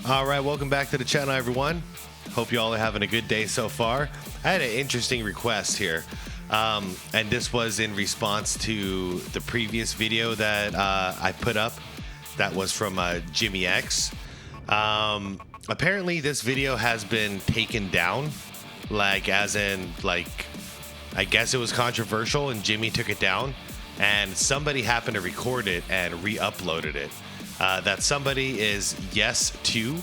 All right, welcome back to the channel, everyone. Hope you all are having a good day so far. I had an interesting request here, and this was in response to the previous video that I put up. That was from Jimmy X. Apparently, this video has been taken down, like as in, like, I guess it was controversial, and Jimmy took it down, and somebody happened to record it and re-uploaded it. That somebody is Yes2.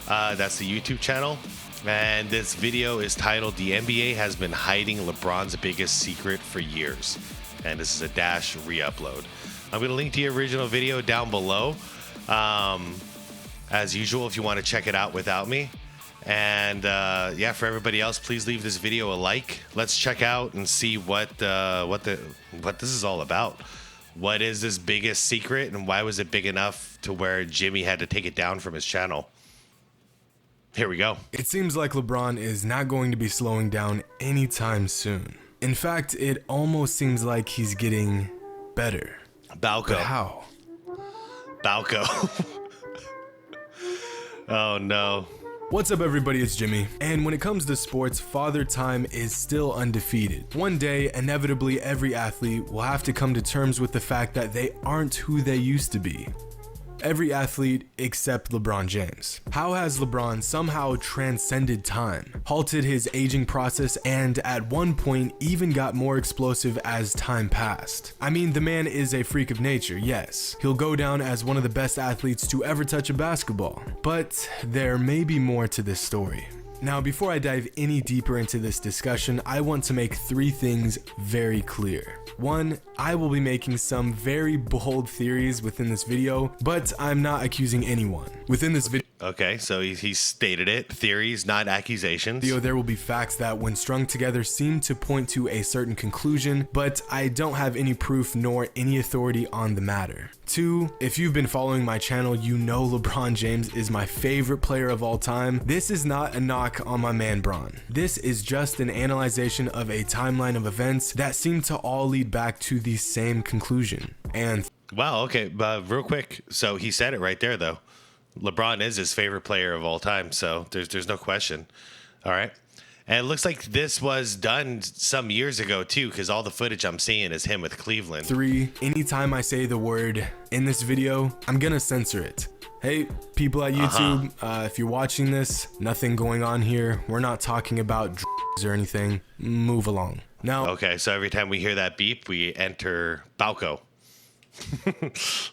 That's the YouTube channel. And this video is titled, "The NBA has been hiding LeBron's biggest secret for years." And this is a dash re-upload. I'm going to link to the original video down below. As usual, if you want to check it out without me. And yeah, for everybody else, please leave this video a like. Let's check out and see what this is all about. What is this biggest secret, and why was it big enough to where Jimmy had to take it down from his channel? Here we go. It seems like LeBron is not going to be slowing down anytime soon. In fact, it almost seems like he's getting better. Balco. But how? Balco. Oh no. What's up, everybody? It's Jimmy. And when it comes to sports, Father Time is still undefeated. One day, inevitably, every athlete will have to come to terms with the fact that they aren't who they used to be. Every athlete except LeBron James. How has LeBron somehow transcended time, halted his aging process, and at one point even got more explosive as time passed? I mean, the man is a freak of nature, yes. He'll go down as one of the best athletes to ever touch a basketball. But there may be more to this story. Now, before I dive any deeper into this discussion, I want to make three things very clear. One, I will be making some very bold theories within this video, but I'm not accusing anyone. Within this video, Okay, so he stated it. Theories, not accusations. there will be facts that, when strung together, seem to point to a certain conclusion, but I don't have any proof nor any authority on the matter. Two, if you've been following my channel, you know LeBron James is my favorite player of all time. This is not a knock on my man Bron. This is just an analyzation of a timeline of events that seem to all lead back to the same conclusion. And Wow, okay, but real quick. So he said it right there, though. LeBron is his favorite player of all time, so there's no question. All right. And it looks like this was done some years ago, too, because all the footage I'm seeing is him with Cleveland. three, anytime I say the word in this video, I'm gonna censor it. Hey, people at YouTube, if you're watching this, nothing going on here. We're not talking about drugs or anything. Move along. Now, Okay, so every time we hear that beep, we enter Balco.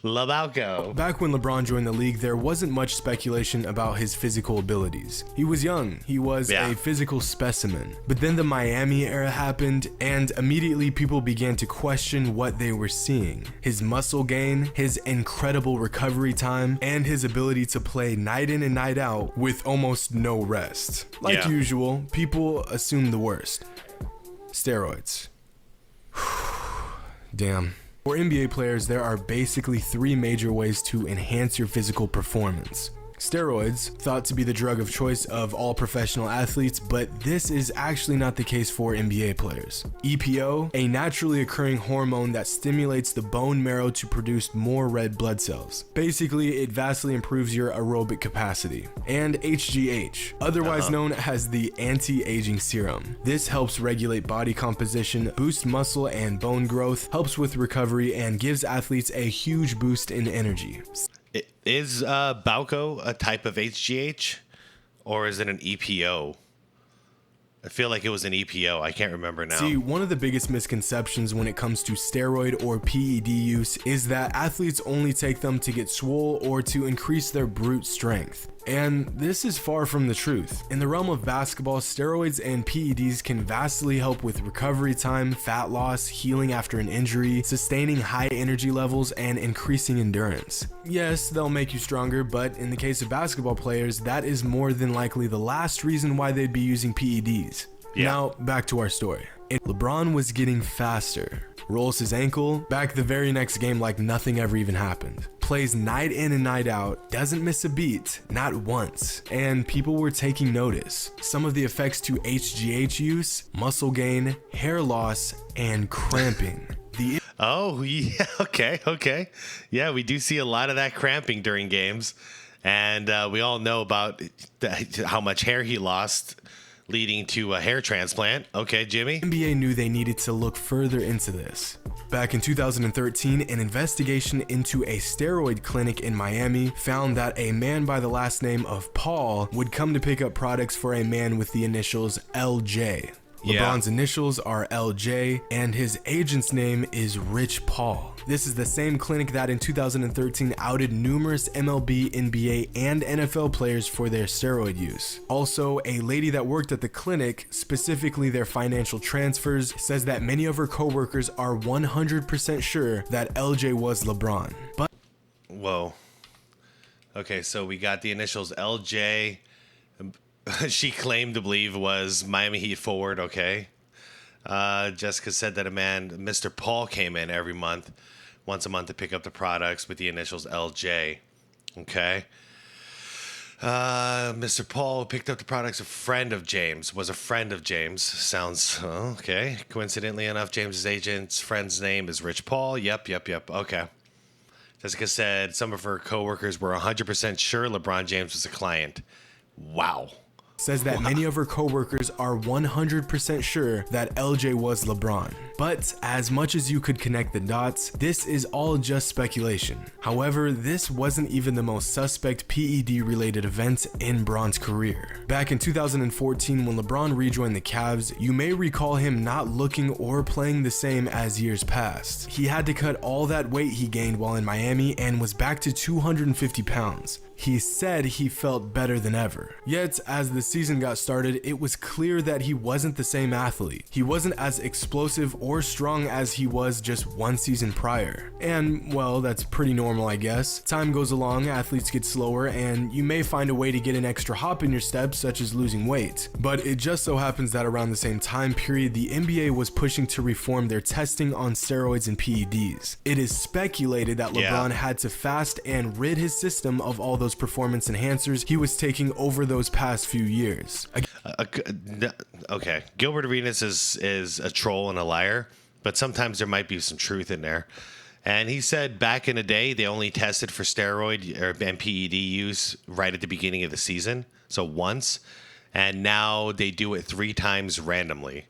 La Balco. back when LeBron joined the league, there wasn't much speculation about his physical abilities. He was young, he was a physical specimen. But then the Miami era happened, and immediately people began to question what they were seeing. His muscle gain, his incredible recovery time, and his ability to play night in and night out with almost no rest. Like usual, people assume the worst. Steroids. Damn. For NBA players, there are basically three major ways to enhance your physical performance. Steroids, thought to be the drug of choice of all professional athletes, but this is actually not the case for NBA players. EPO, a naturally occurring hormone that stimulates the bone marrow to produce more red blood cells. Basically, it vastly improves your aerobic capacity. And HGH, otherwise known as the anti-aging serum. This helps regulate body composition, boosts muscle and bone growth, helps with recovery, and gives athletes a huge boost in energy. Is Balco a type of HGH, or is it an EPO? I feel like it was an EPO. I can't remember now. See, one of the biggest misconceptions when it comes to steroid or PED use is that athletes only take them to get swole or to increase their brute strength. And this is far from the truth. In the realm of basketball, steroids and PEDs can vastly help with recovery time, fat loss, healing after an injury, sustaining high energy levels, and increasing endurance. Yes, they'll make you stronger, but in the case of basketball players, that is more than likely the last reason why they'd be using PEDs. Now, back to our story. LeBron was getting faster. Rolls his ankle, back the very next game like nothing ever even happened. Plays night in and night out, doesn't miss a beat, not once. And people were taking notice. Some of the effects to HGH use: muscle gain, hair loss, and cramping. Oh, yeah, okay. Yeah, we do see a lot of that cramping during games. And we all know about how much hair he lost, leading to a hair transplant. Okay, Jimmy? NBA knew they needed to look further into this. Back in 2013, an investigation into a steroid clinic in Miami found that a man by the last name of Paul would come to pick up products for a man with the initials LJ. LeBron's initials are LJ, and his agent's name is Rich Paul. This is the same clinic that in 2013 outed numerous MLB, NBA, and NFL players for their steroid use. Also, a lady that worked at the clinic, specifically their financial transfers, says that many of her coworkers are 100% sure that LJ was LeBron. But whoa. Okay, so we got the initials LJ. She claimed to believe was Miami Heat forward. Okay. Jessica said that a man, Mr. Paul, came in once a month to pick up the products with the initials LJ. Okay. Mr. Paul picked up the products. Was a friend of James. Sounds okay. Coincidentally enough, James's agent's friend's name is Rich Paul. Yep. Okay. Jessica said some of her coworkers were 100% sure LeBron James was a client. Wow. Says that many of her coworkers are 100% sure that LJ was LeBron. But as much as you could connect the dots, this is all just speculation. However, this wasn't even the most suspect PED-related event in Bron's career. Back in 2014, when LeBron rejoined the Cavs, you may recall him not looking or playing the same as years past. He had to cut all that weight he gained while in Miami and was back to 250 pounds. He said he felt better than ever. Yet, as the season got started, it was clear that he wasn't the same athlete. He wasn't as explosive or strong as he was just one season prior. And, well, that's pretty normal, I guess. Time goes along, athletes get slower, and you may find a way to get an extra hop in your step, such as losing weight. But it just so happens that around the same time period, the NBA was pushing to reform their testing on steroids and PEDs. It is speculated that LeBron had to fast and rid his system of all those performance enhancers he was taking over those past few years. Okay, Gilbert Arenas is a troll and a liar, but sometimes there might be some truth in there. And he said back in the day they only tested for steroid and PED use right at the beginning of the season, so once, and now they do it 3 times randomly.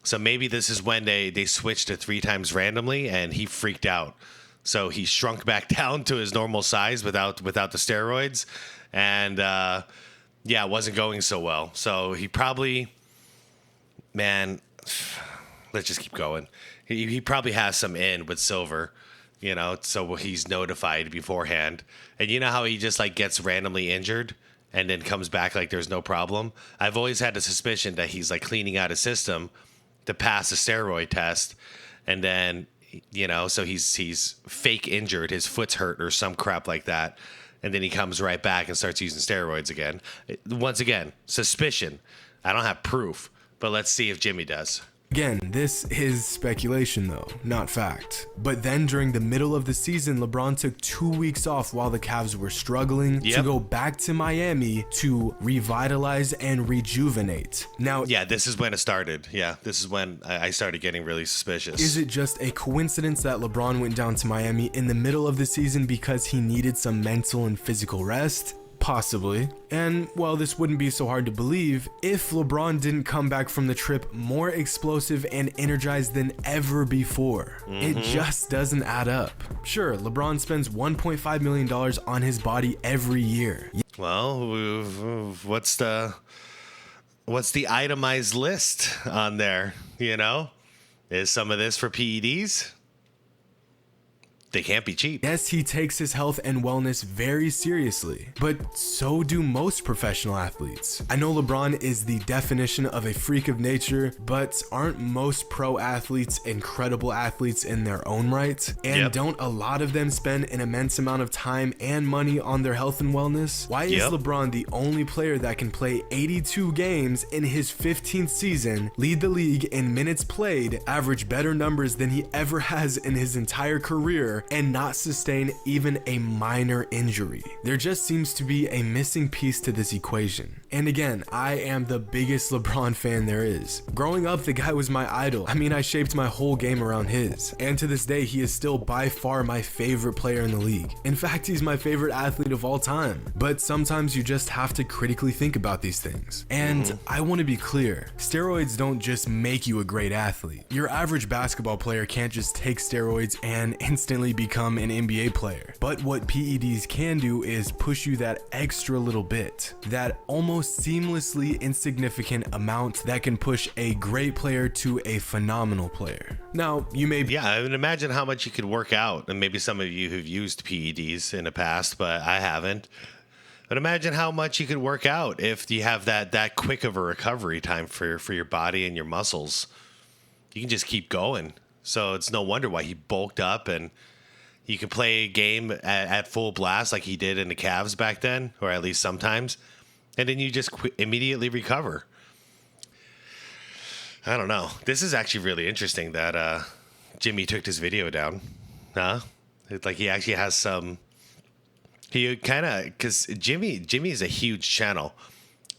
So maybe this is when they switched to 3 times randomly, and he freaked out. So he shrunk back down to his normal size without the steroids, and it wasn't going so well. So he probably, man, let's just keep going. He probably has some in with Silver, so he's notified beforehand. And you know how he just like gets randomly injured and then comes back like there's no problem? I've always had the suspicion that he's like cleaning out his system to pass a steroid test, and then so he's fake injured, his foot's hurt or some crap like that, and then he comes right back and starts using steroids again. Once again, suspicion. I don't have proof, but let's see if Jimmy does. Again, this is speculation though, not fact. But then during the middle of the season, LeBron took 2 weeks off while the Cavs were struggling to go back to Miami to revitalize and rejuvenate. Now, this is when it started. This is when I started getting really suspicious. Is it just a coincidence that LeBron went down to Miami in the middle of the season because he needed some mental and physical rest? Possibly. And while this wouldn't be so hard to believe, if LeBron didn't come back from the trip more explosive and energized than ever before, it just doesn't add up. Sure, LeBron spends $1.5 million on his body every year. Well, what's the itemized list on there? Is some of this for PEDs? They can't be cheap. Yes, he takes his health and wellness very seriously, but so do most professional athletes. I know LeBron is the definition of a freak of nature, but aren't most pro athletes incredible athletes in their own right? And don't a lot of them spend an immense amount of time and money on their health and wellness? Why is LeBron the only player that can play 82 games in his 15th season, lead the league in minutes played, average better numbers than he ever has in his entire career, and not sustain even a minor injury. There just seems to be a missing piece to this equation. And again, I am the biggest LeBron fan there is. Growing up, the guy was my idol. I mean, I shaped my whole game around his. And to this day, he is still by far my favorite player in the league. In fact, he's my favorite athlete of all time. But sometimes you just have to critically think about these things. And I want to be clear, steroids don't just make you a great athlete. Your average basketball player can't just take steroids and instantly become an NBA player. But what PEDs can do is push you that extra little bit, that almost seamlessly insignificant amount that can push a great player to a phenomenal player. Now, you may... Yeah, I would imagine how much you could work out, and maybe some of you who've used PEDs in the past, but I haven't. But imagine how much you could work out if you have that quick of a recovery time for your body and your muscles. You can just keep going. So it's no wonder why he bulked up, and you can play a game at full blast like he did in the Cavs back then, or at least sometimes, and then you just immediately recover. I don't know. This is actually really interesting that Jimmy took this video down. Huh? It's like he actually has some... He kind of... Because Jimmy is a huge channel.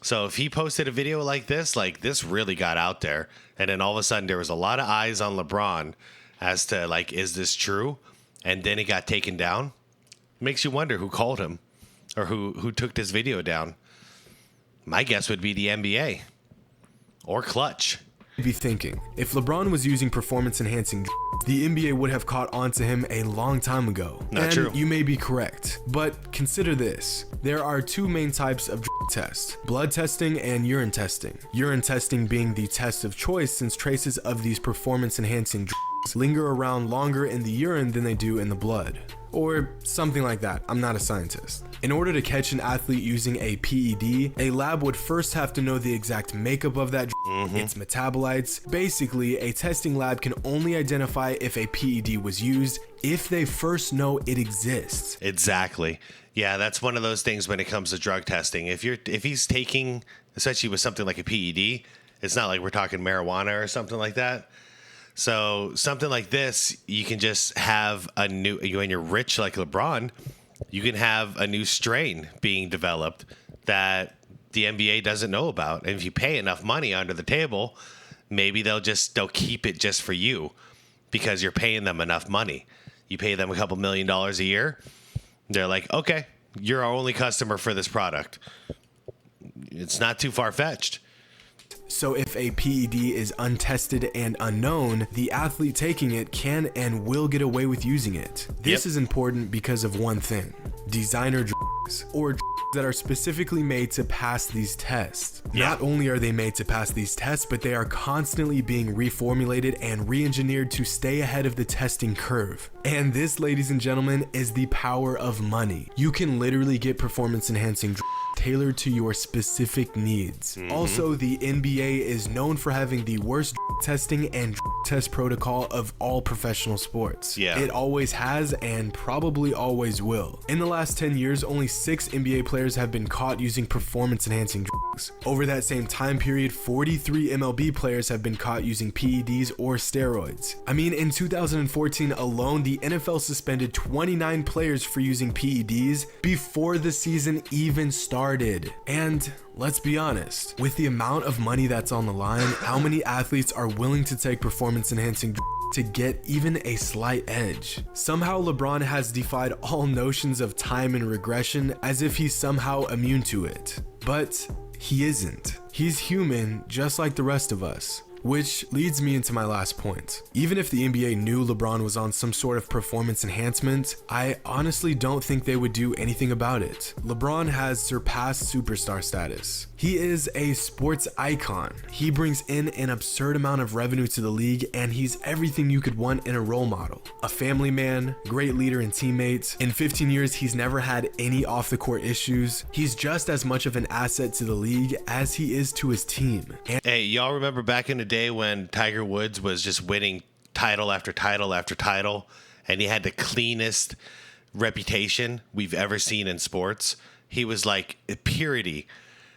So if he posted a video like this really got out there. And then all of a sudden there was a lot of eyes on LeBron as to, like, is this true? And then it got taken down. Makes you wonder who called him or who took this video down. My guess would be the NBA or Clutch. Be thinking, if LeBron was using performance-enhancing drugs, the NBA would have caught on to him a long time ago. Not true. You may be correct, but consider this. There are two main types of drug tests, blood testing and urine testing. Urine testing being the test of choice since traces of these performance-enhancing drugs linger around longer in the urine than they do in the blood. Or something like that. I'm not a scientist. In order to catch an athlete using a PED, a lab would first have to know the exact makeup of that drug, its metabolites. Basically, a testing lab can only identify if a PED was used if they first know it exists. Exactly. Yeah, that's one of those things when it comes to drug testing. If he's taking, especially with something like a PED, it's not like we're talking marijuana or something like that. So something like this, you can just have a new, when you're rich like LeBron, you can have a new strain being developed that the NBA doesn't know about. And if you pay enough money under the table, maybe they'll keep it just for you because you're paying them enough money. You pay them a couple $1 million a year. They're like, okay, you're our only customer for this product. It's not too far-fetched. So if a PED is untested and unknown, the athlete taking it can and will get away with using it. This is important because of one thing: designer drugs, or drugs that are specifically made to pass these tests. Not only are they made to pass these tests, but they are constantly being reformulated and re-engineered to stay ahead of the testing curve. And this, ladies and gentlemen, is the power of money. You can literally get performance-enhancing drugs tailored to your specific needs. Also, the NBA is known for having the worst drug testing and drug test protocol of all professional sports. It always has and probably always will. In the last 10 years, only 6 NBA players have been caught using performance-enhancing drugs. Over that same time period, 43 MLB players have been caught using PEDs or steroids. I mean, in 2014 alone, the NFL suspended 29 players for using PEDs before the season even started. And let's be honest, with the amount of money that's on the line, how many athletes are willing to take performance-enhancing drugs to get even a slight edge? Somehow LeBron has defied all notions of time and regression as if he's somehow immune to it. But he isn't. He's human just like the rest of us. Which leads me into my last point. Even if the NBA knew LeBron was on some sort of performance enhancement, I honestly don't think they would do anything about it. LeBron has surpassed superstar status. He is a sports icon. He brings in an absurd amount of revenue to the league, and he's everything you could want in a role model. A family man, great leader and teammate. In 15 years, he's never had any off-the-court issues. He's just as much of an asset to the league as he is to his team. Hey, y'all remember back in the day when Tiger Woods was just winning title after title after title, and he had the cleanest reputation we've ever seen in sports? He was like purity,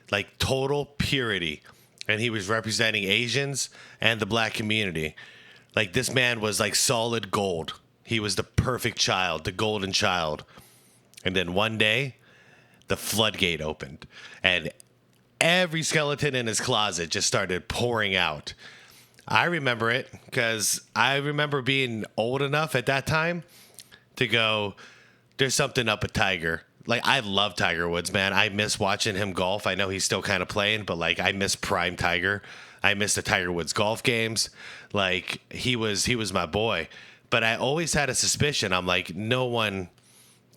like total purity, and he was representing Asians and the black community. Like, this man was like solid gold. He was the perfect child, the golden child. And then one day, the floodgate opened, and every skeleton in his closet just started pouring out. I remember it because I remember being old enough at that time to go, there's something up with Tiger. Like, I love Tiger Woods, man. I miss watching him golf. I know he's still kind of playing, but like, I miss prime Tiger. I miss the Tiger Woods golf games. Like, he was my boy. But I always had a suspicion. I'm like, no one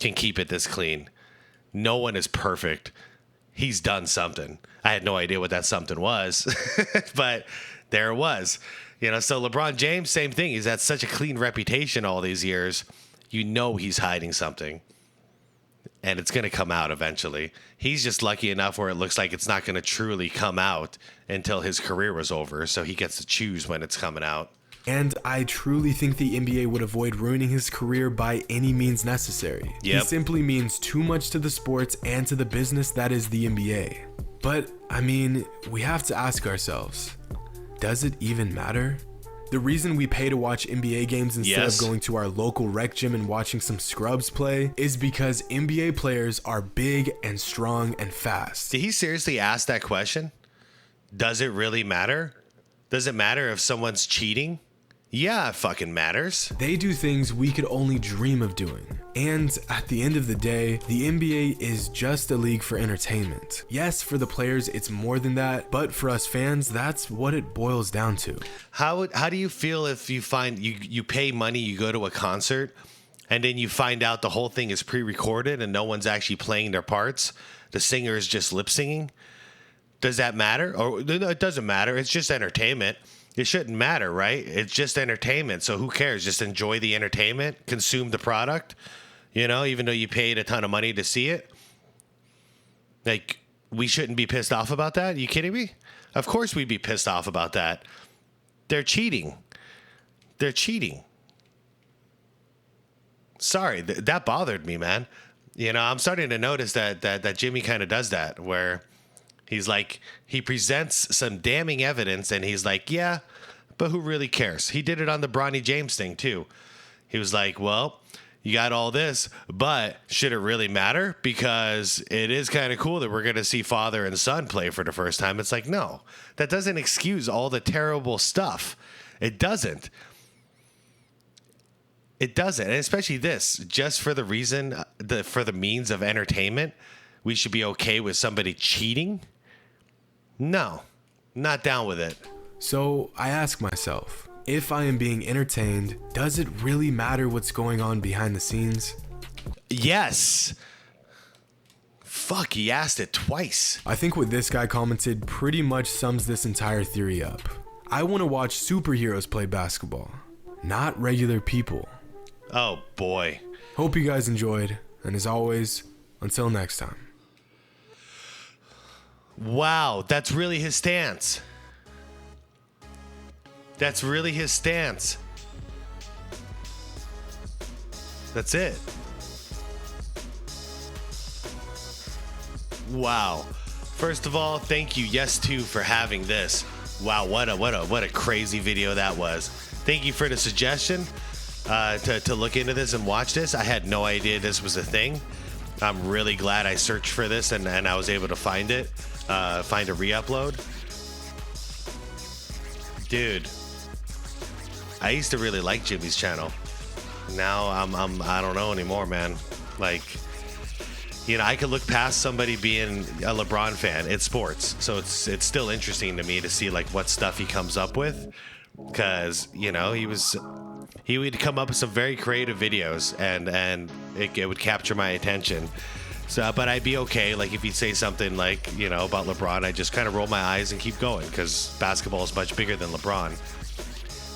can keep it this clean. No one is perfect. He's done something. I had no idea what that something was, but there it was. You know, so LeBron James, same thing. He's had such a clean reputation all these years. You know he's hiding something, and it's going to come out eventually. He's just lucky enough where it looks like it's not going to truly come out until his career was over, so he gets to choose when it's coming out. And I truly think the NBA would avoid ruining his career by any means necessary. Yep. He simply means too much to the sports and to the business that is the NBA. But, I mean, we have to ask ourselves, does it even matter? The reason we pay to watch NBA games instead of going to our local rec gym and watching some scrubs play is because NBA players are big and strong and fast. Did he seriously ask that question? Does it really matter? Does it matter if someone's cheating? Yeah, it fucking matters. They do things we could only dream of doing. And at the end of the day, the NBA is just a league for entertainment. Yes, for the players, it's more than that, but for us fans, that's what it boils down to. How do you feel if you find you pay money, you go to a concert, and then you find out the whole thing is pre-recorded and no one's actually playing their parts? The singer is just lip-singing? Does that matter? Or no, it doesn't matter. It's just entertainment. It shouldn't matter, right? It's just entertainment. So who cares? Just enjoy the entertainment, consume the product, you know, even though you paid a ton of money to see it. Like, we shouldn't be pissed off about that? Are you kidding me? Of course we'd be pissed off about that. They're cheating. They're cheating. Sorry, that bothered me, man. You know, I'm starting to notice that Jimmy kind of does that, where he's like, he presents some damning evidence and he's like, yeah, but who really cares? He did it on the Bronny James thing too. He was like, well, you got all this, but should it really matter? Because it is kind of cool that we're going to see father and son play for the first time. It's like, no, that doesn't excuse all the terrible stuff. It doesn't. It doesn't. And especially this, just for the reason, for the means of entertainment, we should be okay with somebody cheating? No, not down with it. So I ask myself, if I am being entertained, does it really matter what's going on behind the scenes? Yes. Fuck, he asked it twice. I think what this guy commented pretty much sums this entire theory up. I want to watch superheroes play basketball, not regular people. Oh boy. Hope you guys enjoyed, and as always, until next time. Wow, that's really his stance. That's really his stance. That's it. Wow. First of all, thank you, Yes2, for having this. Wow, what a crazy video that was. Thank you for the suggestion to look into this and watch this. I had no idea this was a thing. I'm really glad I searched for this and I was able to find it. Find a re-upload. Dude, I used to really like Jimmy's channel. Now I don't know anymore, man. Like, you know, I could look past somebody being a LeBron fan. It's sports, so it's still interesting to me to see like what stuff he comes up with, because you know he would come up with some very creative videos and it would capture my attention. So, but I'd be okay. Like if he'd say something like, you know, about LeBron, I just kind of roll my eyes and keep going because basketball is much bigger than LeBron.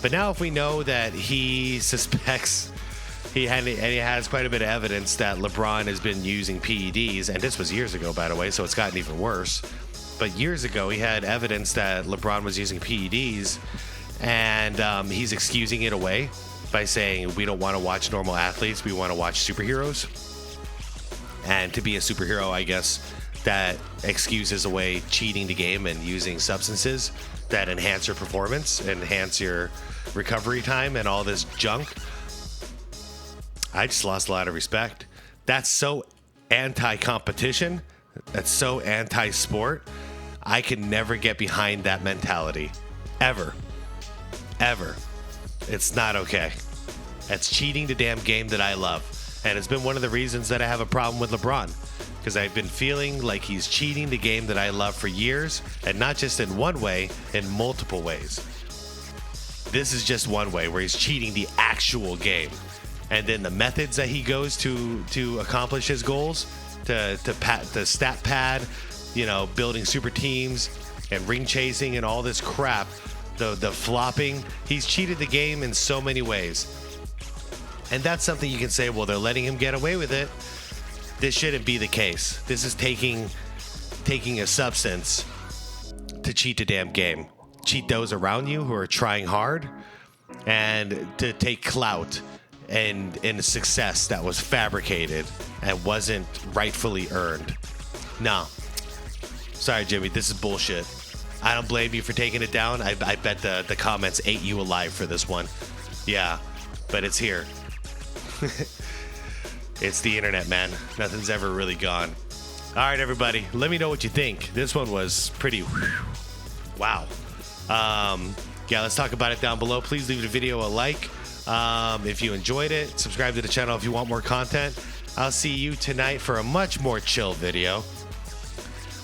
But now if we know that he suspects he has quite a bit of evidence that LeBron has been using PEDs, and this was years ago, by the way, so it's gotten even worse. But years ago, he had evidence that LeBron was using PEDs, and he's excusing it away by saying we don't want to watch normal athletes, we want to watch superheroes. And to be a superhero, I guess that excuses away cheating the game and using substances that enhance your performance, enhance your recovery time, and all this junk. I just lost a lot of respect. That's so anti-competition. That's so anti-sport. I can never get behind that mentality. Ever. Ever. It's not okay. That's cheating the damn game that I love. And it's been one of the reasons that I have a problem with LeBron. Because I've been feeling like he's cheating the game that I love for years. And not just in one way, in multiple ways. This is just one way where he's cheating the actual game. And then the methods that he goes to accomplish his goals, to stat pad, you know, building super teams and ring chasing and all this crap, the flopping, he's cheated the game in so many ways. And that's something you can say, well, they're letting him get away with it. This shouldn't be the case. This is taking a substance to cheat the damn game. Cheat those around you who are trying hard, and to take clout and in a success that was fabricated and wasn't rightfully earned. No. Sorry, Jimmy, this is bullshit. I don't blame you for taking it down. I bet the comments ate you alive for this one. Yeah, but it's here. It's the internet, man. Nothing's ever really gone. All right, everybody, let me know what you think. This one was pretty... Wow. Yeah, let's talk about it down below. Please leave the video a like. If you enjoyed it, subscribe to the channel if you want more content. I'll see you tonight for a much more chill video.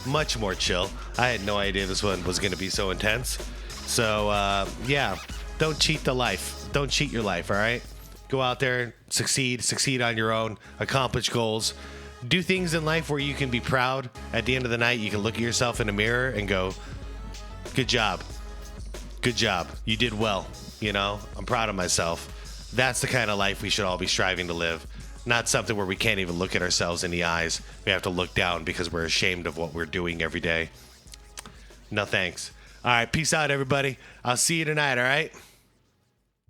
Much more chill. I had no idea this one was going to be so intense. So, yeah, don't cheat the life. Don't cheat your life, all right? Go out there, succeed on your own, accomplish goals. Do things in life where you can be proud. At the end of the night, you can look at yourself in the mirror and go, good job. Good job. You did well. You know, I'm proud of myself. That's the kind of life we should all be striving to live. Not something where we can't even look at ourselves in the eyes. We have to look down because we're ashamed of what we're doing every day. No thanks. All right, peace out, everybody. I'll see you tonight, all right?